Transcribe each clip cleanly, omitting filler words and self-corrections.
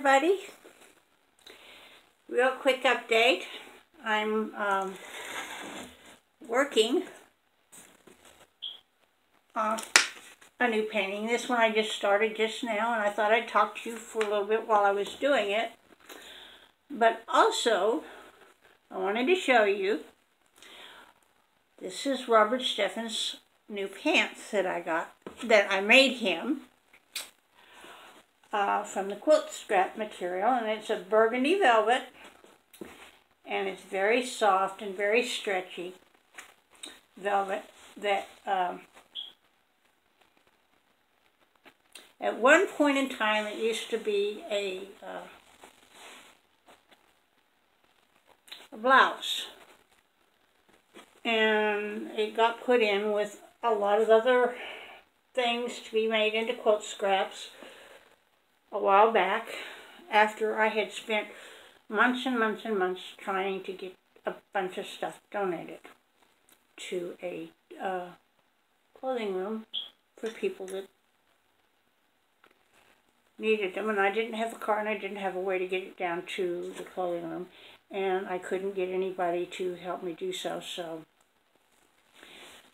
everybody. Real quick update. I'm working on a new painting. This one I just started just now, and I thought I'd talk to you for a little bit while I was doing it. But also, I wanted to show you, this is Robert Steffen's new pants that I made him from the quilt scrap material, and it's a burgundy velvet, and it's very soft and very stretchy velvet that at one point in time it used to be a blouse, and it got put in with a lot of other things to be made into quilt scraps a while back, after I had spent months and months and months trying to get a bunch of stuff donated to a clothing room for people that needed them, and I didn't have a car and I didn't have a way to get it down to the clothing room, and I couldn't get anybody to help me do so, so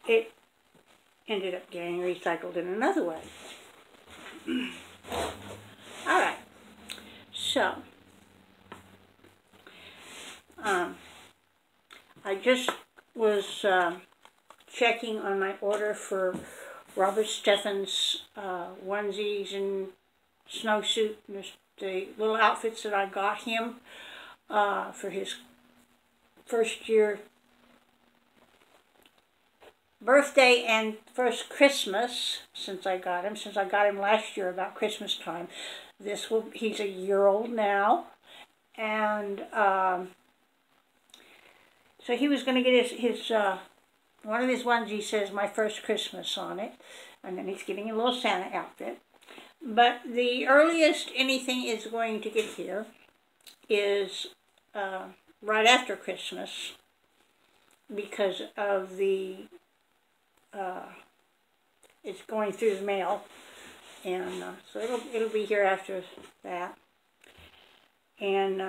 it ended up getting recycled in another way. Alright, so I just was checking on my order for Robert Steffen's onesies and snowsuit, and the little outfits that I got him for his first year birthday and first Christmas since I got him last year about Christmas time. He's a year old now, and so he was going to get his one of his onesies says "My First Christmas" on it, and then he's getting a little Santa outfit. But the earliest anything is going to get here is right after Christmas, because of the it's going through the mail, and so it'll be here after that. And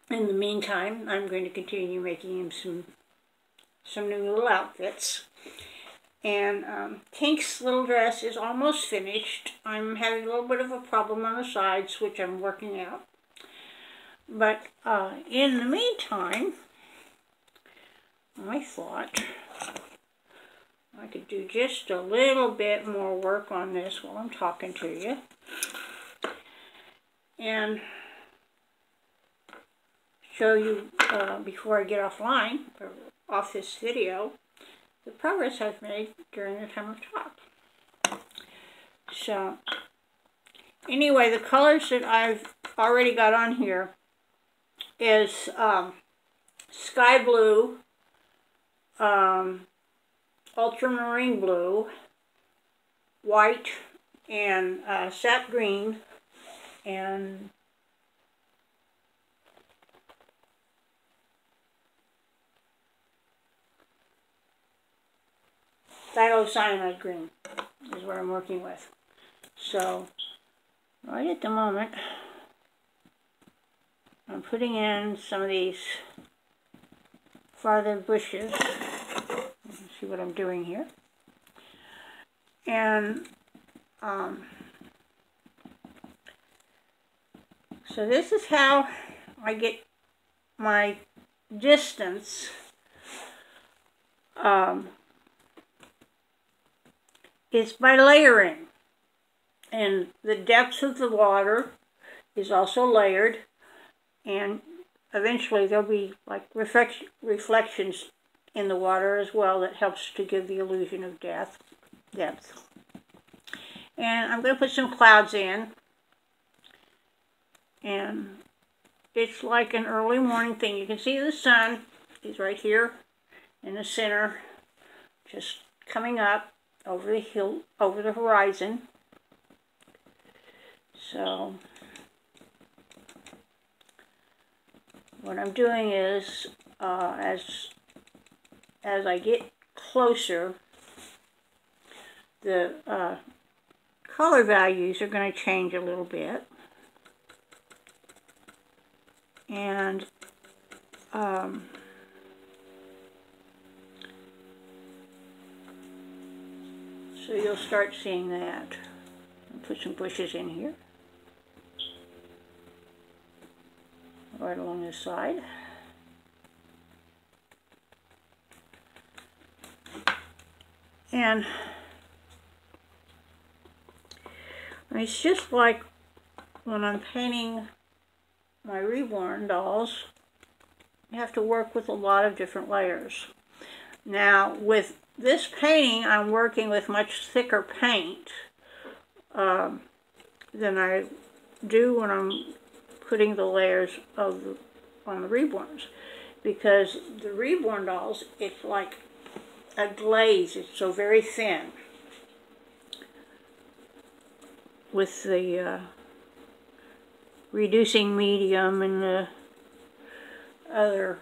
in the meantime, I'm going to continue making him some new little outfits. And Kink's little dress is almost finished. I'm having a little bit of a problem on the sides, which I'm working out. But in the meantime, I thought I could do just a little bit more work on this while I'm talking to you. And show you, before I get offline, or off this video, the progress I've made during the time I've talked. So, anyway, the colors that I've already got on here is sky blue, ultramarine blue, white, and sap green, and thiocyanide green is what I'm working with. So, right at the moment, I'm putting in some of these farther bushes. See what I'm doing here. And so this is how I get my distance. It's by layering, and the depth of the water is also layered, and eventually there'll be like reflections in the water as well that helps to give the illusion of depth. And I'm going to put some clouds in, and it's like an early morning thing. You can see the sun is right here in the center, just coming up over the hill, over the horizon. So what I'm doing is, as I get closer, the color values are going to change a little bit. And so you'll start seeing that. I'll put some bushes in here, right along the side. And it's just like when I'm painting my reborn dolls, you have to work with a lot of different layers. Now with this painting, I'm working with much thicker paint than I do when I'm putting the layers on the reborns, because the reborn dolls, it's like a glaze. It's so very thin with the reducing medium and the other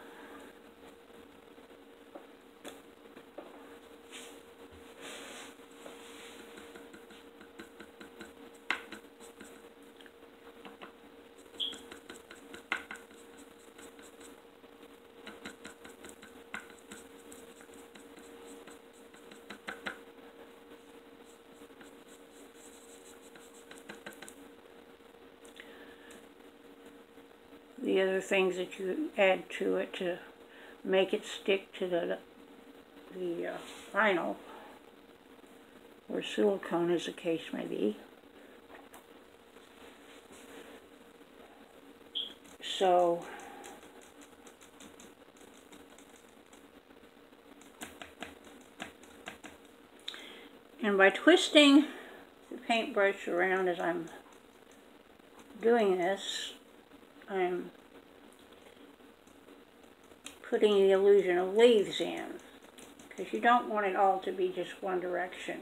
things that you add to it to make it stick to the vinyl or silicone, as the case may be. So and by twisting the paintbrush around as I'm doing this, I'm putting the illusion of leaves in, because you don't want it all to be just one direction.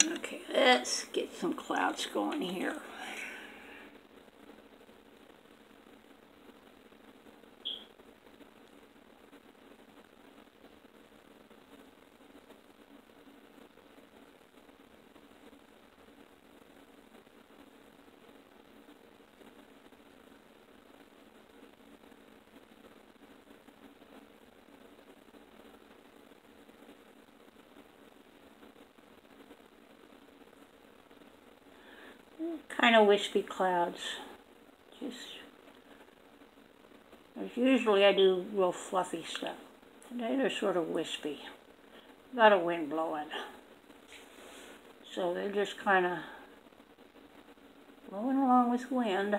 Okay, let's get some clouds going here. Kind of wispy clouds. Usually I do real fluffy stuff. Today they're sort of wispy. Got a wind blowing. So they're just kind of blowing along with wind.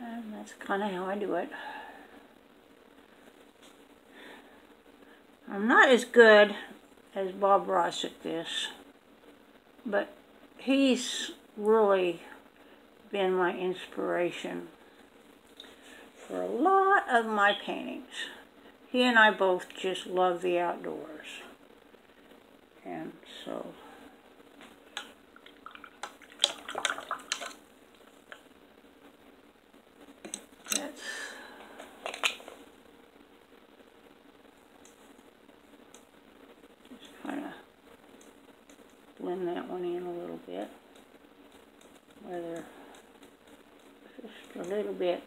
And that's kind of how I do it. I'm not as good as Bob Ross at this, but he's really been my inspiration for a lot of my paintings. He and I both just love the outdoors. And so that's just kind of blend that one in a little bit, whether just a little bit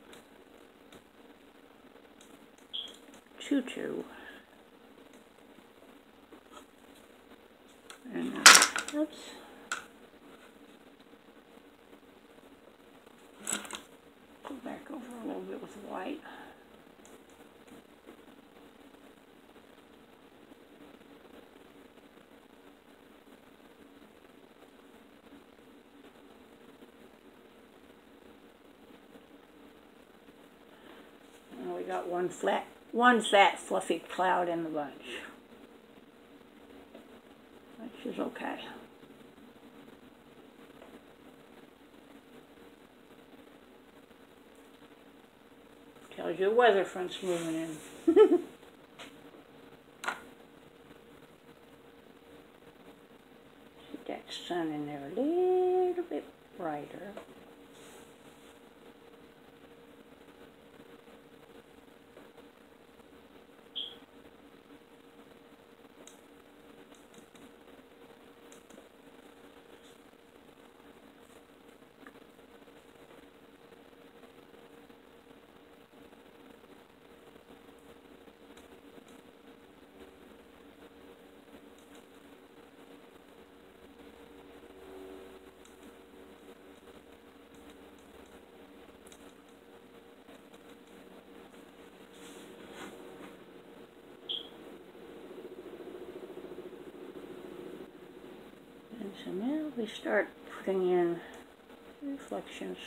choo-choo. And oops. Go back over a little bit with white. And we got one fat fluffy cloud in the bunch, which is okay. Tells you a weather front's moving in. See that sun in there a little bit brighter. So now we start putting in reflections.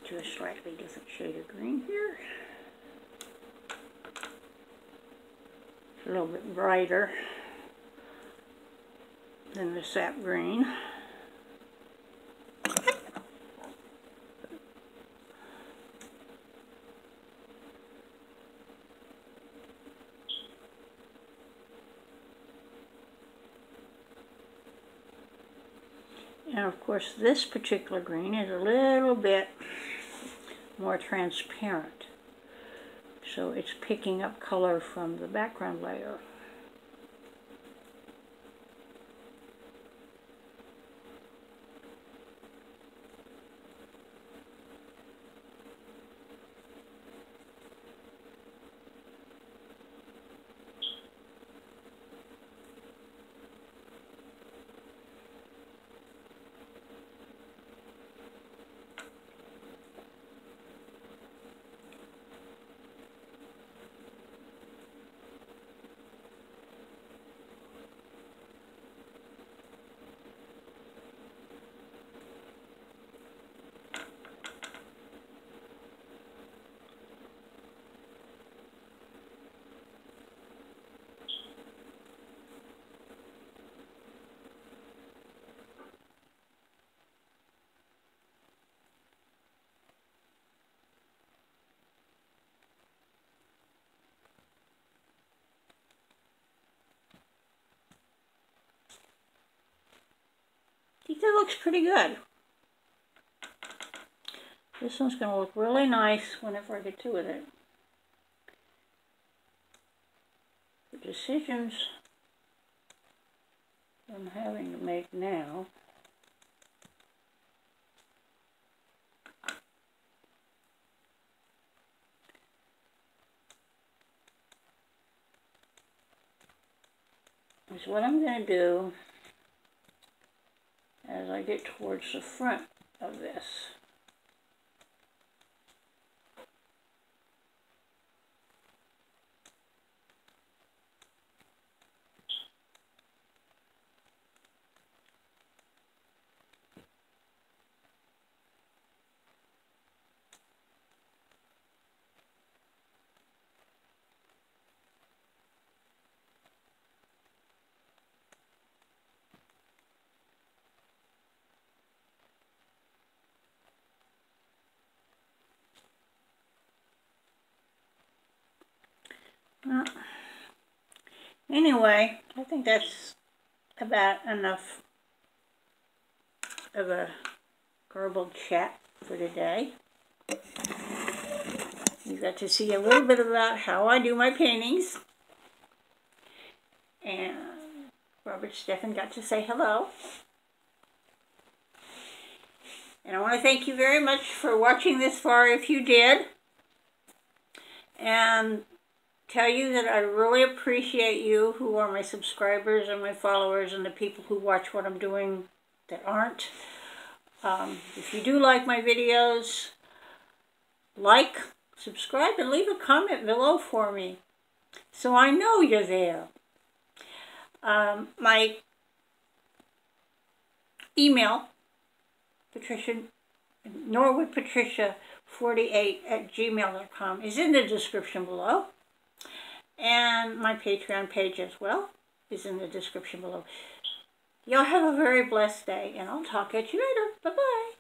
To a slightly different shade of green here. It's a little bit brighter than the sap green. And of course this particular green is a little bit more transparent, so it's picking up color from the background layer. I think that looks pretty good. This one's going to look really nice whenever I get to with it. The decisions I'm having to make now is what I'm going to do as I get towards the front of this. Well, anyway, I think that's about enough of a garbled chat for today. You got to see a little bit about how I do my paintings. And Robert Stephan got to say hello. And I want to thank you very much for watching this far if you did. And tell you that I really appreciate you who are my subscribers and my followers and the people who watch what I'm doing that aren't. If you do like my videos, like, subscribe, and leave a comment below for me so I know you're there. My email, norwoodpatricia48@gmail.com, is in the description below. And my Patreon page as well is in the description below. Y'all have a very blessed day, and I'll talk at you later. Bye-bye.